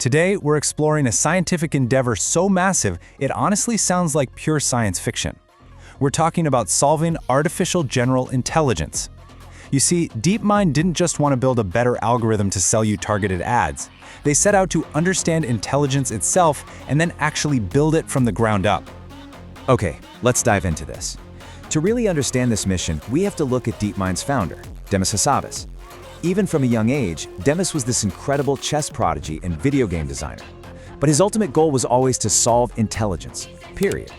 Today, we're exploring a scientific endeavor so massive, it honestly sounds like pure science fiction. We're talking about solving artificial general intelligence. You see, DeepMind didn't just want to build a better algorithm to sell you targeted ads. They set out to understand intelligence itself and then actually build it from the ground up. Okay, let's dive into this. To really understand this mission, we have to look at DeepMind's founder, Demis Hassabis. Even from a young age, Demis was this incredible chess prodigy and video game designer. But his ultimate goal was always to solve intelligence, period.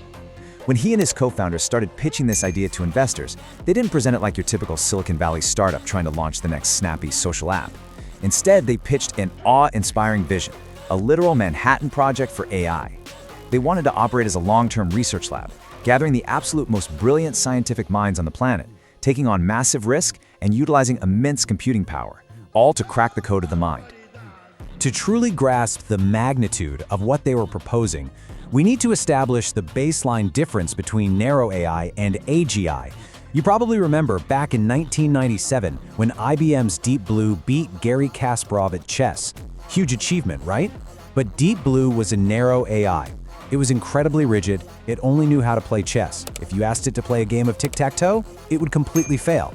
When he and his co-founders started pitching this idea to investors, they didn't present it like your typical Silicon Valley startup trying to launch the next snappy social app. Instead, they pitched an awe-inspiring vision, a literal Manhattan Project for AI. They wanted to operate as a long-term research lab, gathering the absolute most brilliant scientific minds on the planet, taking on massive risk and utilizing immense computing power, all to crack the code of the mind. To truly grasp the magnitude of what they were proposing, we need to establish the baseline difference between narrow AI and AGI. You probably remember back in 1997 when IBM's Deep Blue beat Garry Kasparov at chess. Huge achievement, right? But Deep Blue was a narrow AI. It was incredibly rigid, it only knew how to play chess. If you asked it to play a game of tic-tac-toe, it would completely fail.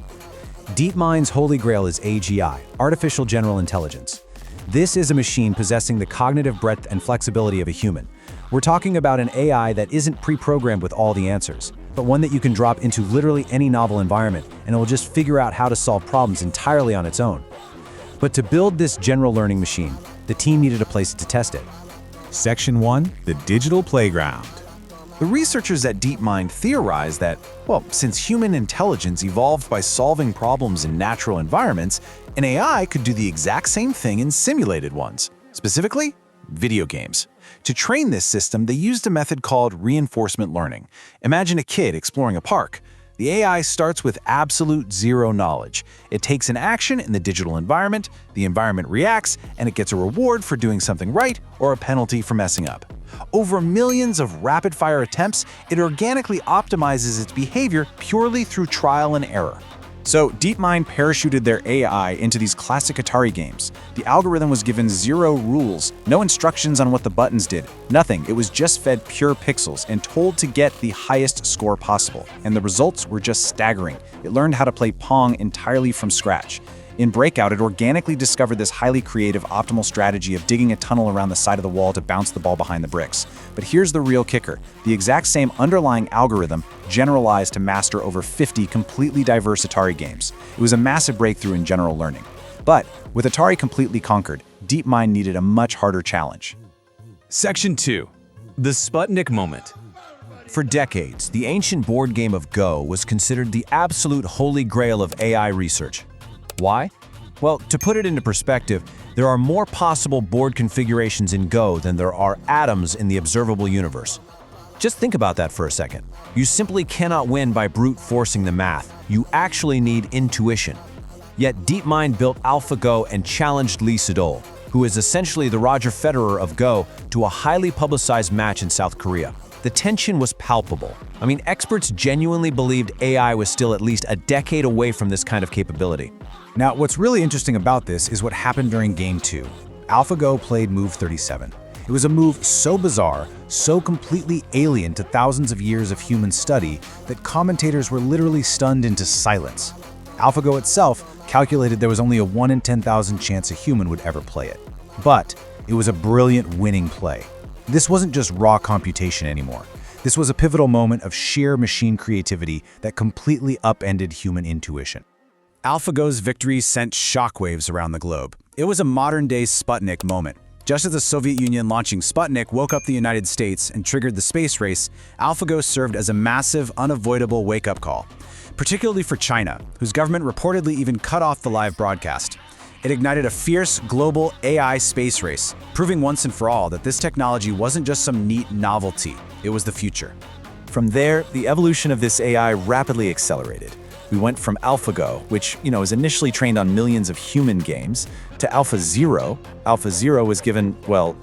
DeepMind's holy grail is AGI, Artificial General Intelligence. This is a machine possessing the cognitive breadth and flexibility of a human. We're talking about an AI that isn't pre-programmed with all the answers, but one that you can drop into literally any novel environment and it will just figure out how to solve problems entirely on its own. But to build this general learning machine, the team needed a place to test it. Section 1. The Digital Playground. The researchers at DeepMind theorized that, since human intelligence evolved by solving problems in natural environments, an AI could do the exact same thing in simulated ones, specifically, video games. To train this system, they used a method called reinforcement learning. Imagine a kid exploring a park. The AI starts with absolute zero knowledge. It takes an action in the digital environment, the environment reacts, and it gets a reward for doing something right or a penalty for messing up. Over millions of rapid-fire attempts, it organically optimizes its behavior purely through trial and error. So DeepMind parachuted their AI into these classic Atari games. The algorithm was given zero rules, no instructions on what the buttons did, nothing. It was just fed pure pixels and told to get the highest score possible. And the results were just staggering. It learned how to play Pong entirely from scratch. In Breakout, it organically discovered this highly creative, optimal strategy of digging a tunnel around the side of the wall to bounce the ball behind the bricks. But here's the real kicker. The exact same underlying algorithm generalized to master over 50 completely diverse Atari games. It was a massive breakthrough in general learning. But with Atari completely conquered, DeepMind needed a much harder challenge. Section 2. The Sputnik Moment. For decades, the ancient board game of Go was considered the absolute holy grail of AI research. Why? Well, to put it into perspective, there are more possible board configurations in Go than there are atoms in the observable universe. Just think about that for a second. You simply cannot win by brute forcing the math. You actually need intuition. Yet DeepMind built AlphaGo and challenged Lee Sedol, who is essentially the Roger Federer of Go, to a highly publicized match in South Korea. The tension was palpable. Experts genuinely believed AI was still at least a decade away from this kind of capability. Now, what's really interesting about this is what happened during Game 2. AlphaGo played move 37. It was a move so bizarre, so completely alien to thousands of years of human study that commentators were literally stunned into silence. AlphaGo itself calculated there was only a 1 in 10,000 chance a human would ever play it. But it was a brilliant winning play. This wasn't just raw computation anymore. This was a pivotal moment of sheer machine creativity that completely upended human intuition. AlphaGo's victory sent shockwaves around the globe. It was a modern-day Sputnik moment. Just as the Soviet Union launching Sputnik woke up the United States and triggered the space race, AlphaGo served as a massive, unavoidable wake-up call, particularly for China, whose government reportedly even cut off the live broadcast. It ignited a fierce, global AI space race, proving once and for all that this technology wasn't just some neat novelty, it was the future. From there, the evolution of this AI rapidly accelerated. We went from AlphaGo, which, is initially trained on millions of human games, to AlphaZero. AlphaZero was given,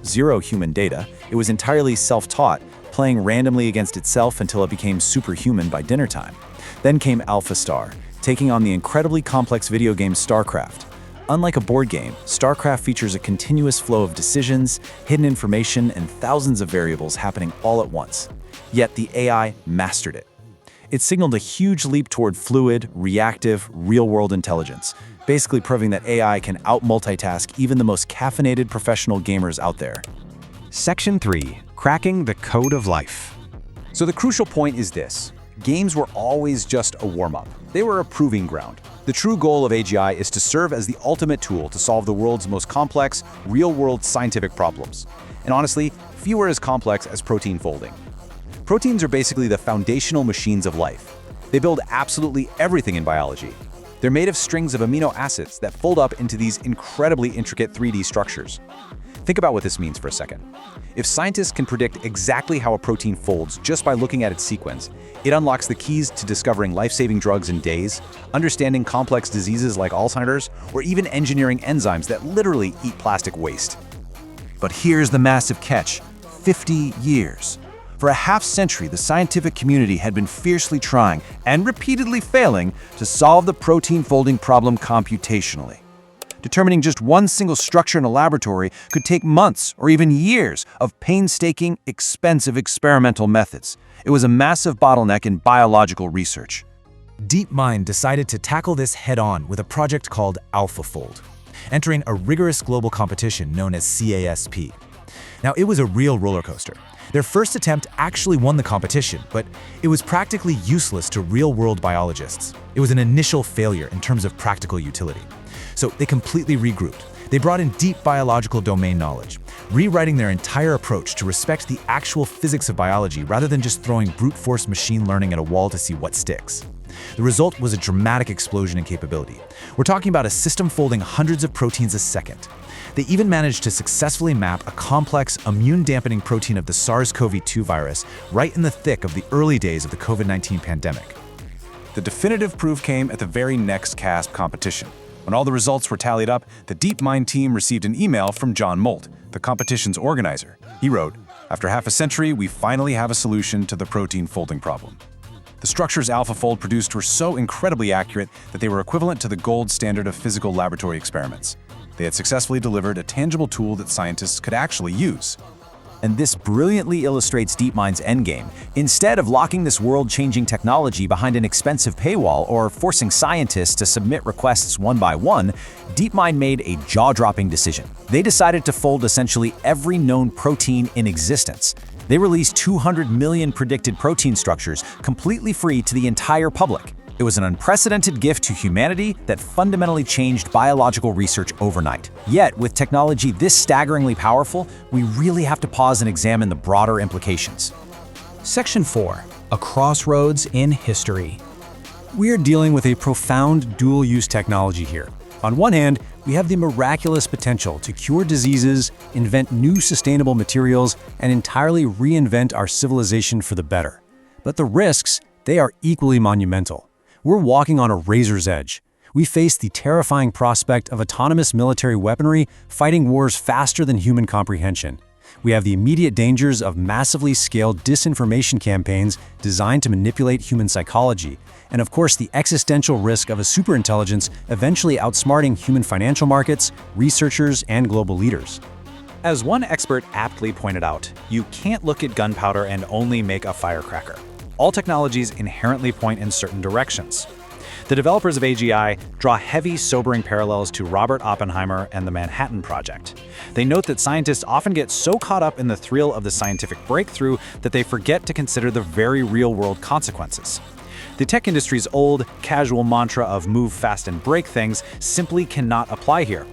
zero human data. It was entirely self-taught, playing randomly against itself until it became superhuman by dinner time. Then came AlphaStar, taking on the incredibly complex video game StarCraft. Unlike a board game, StarCraft features a continuous flow of decisions, hidden information, and thousands of variables happening all at once. Yet the AI mastered it. It signaled a huge leap toward fluid, reactive, real-world intelligence, basically proving that AI can out-multitask even the most caffeinated professional gamers out there. Section 3. Cracking the Code of Life. So the crucial point is this. Games were always just a warm-up. They were a proving ground. The true goal of AGI is to serve as the ultimate tool to solve the world's most complex, real-world scientific problems. And honestly, few are as complex as protein folding. Proteins are basically the foundational machines of life. They build absolutely everything in biology. They're made of strings of amino acids that fold up into these incredibly intricate 3D structures. Think about what this means for a second. If scientists can predict exactly how a protein folds just by looking at its sequence, it unlocks the keys to discovering life-saving drugs in days, understanding complex diseases like Alzheimer's, or even engineering enzymes that literally eat plastic waste. But here's the massive catch: 50 years. For a half-century, the scientific community had been fiercely trying and repeatedly failing to solve the protein folding problem computationally. Determining just one single structure in a laboratory could take months or even years of painstaking, expensive experimental methods. It was a massive bottleneck in biological research. DeepMind decided to tackle this head-on with a project called AlphaFold, entering a rigorous global competition known as CASP. Now, it was a real roller coaster. Their first attempt actually won the competition, but it was practically useless to real-world biologists. It was an initial failure in terms of practical utility. So they completely regrouped. They brought in deep biological domain knowledge, rewriting their entire approach to respect the actual physics of biology rather than just throwing brute force machine learning at a wall to see what sticks. The result was a dramatic explosion in capability. We're talking about a system folding hundreds of proteins a second. They even managed to successfully map a complex, immune-dampening protein of the SARS-CoV-2 virus right in the thick of the early days of the COVID-19 pandemic. The definitive proof came at the very next CASP competition. When all the results were tallied up, the DeepMind team received an email from John Molt, the competition's organizer. He wrote, "After half a century, we finally have a solution to the protein folding problem." The structures AlphaFold produced were so incredibly accurate that they were equivalent to the gold standard of physical laboratory experiments. They had successfully delivered a tangible tool that scientists could actually use. And this brilliantly illustrates DeepMind's endgame. Instead of locking this world-changing technology behind an expensive paywall or forcing scientists to submit requests one by one, DeepMind made a jaw-dropping decision. They decided to fold essentially every known protein in existence. They released 200 million predicted protein structures completely free to the entire public. It was an unprecedented gift to humanity that fundamentally changed biological research overnight. Yet, with technology this staggeringly powerful, we really have to pause and examine the broader implications. Section 4. A Crossroads in History. We are dealing with a profound dual-use technology here. On one hand, we have the miraculous potential to cure diseases, invent new sustainable materials, and entirely reinvent our civilization for the better. But the risks, they are equally monumental. We're walking on a razor's edge. We face the terrifying prospect of autonomous military weaponry fighting wars faster than human comprehension. We have the immediate dangers of massively scaled disinformation campaigns designed to manipulate human psychology, and of course the existential risk of a superintelligence eventually outsmarting human financial markets, researchers, and global leaders. As one expert aptly pointed out, you can't look at gunpowder and only make a firecracker. All technologies inherently point in certain directions. The developers of AGI draw heavy, sobering parallels to Robert Oppenheimer and the Manhattan Project. They note that scientists often get so caught up in the thrill of the scientific breakthrough that they forget to consider the very real-world consequences. The tech industry's old, casual mantra of move fast and break things simply cannot apply here.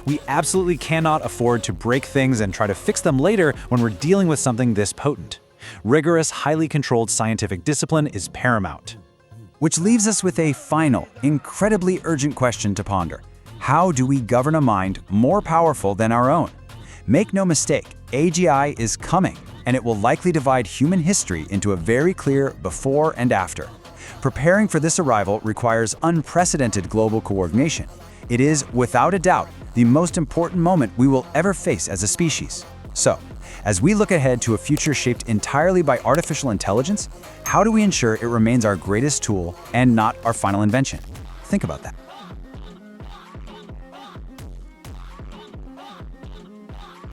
We absolutely cannot afford to break things and try to fix them later when we're dealing with something this potent. Rigorous, highly controlled scientific discipline is paramount. Which leaves us with a final, incredibly urgent question to ponder. How do we govern a mind more powerful than our own? Make no mistake, AGI is coming, and it will likely divide human history into a very clear before and after. Preparing for this arrival requires unprecedented global coordination. It is, without a doubt, the most important moment we will ever face as a species. So, as we look ahead to a future shaped entirely by artificial intelligence, how do we ensure it remains our greatest tool and not our final invention? Think about that.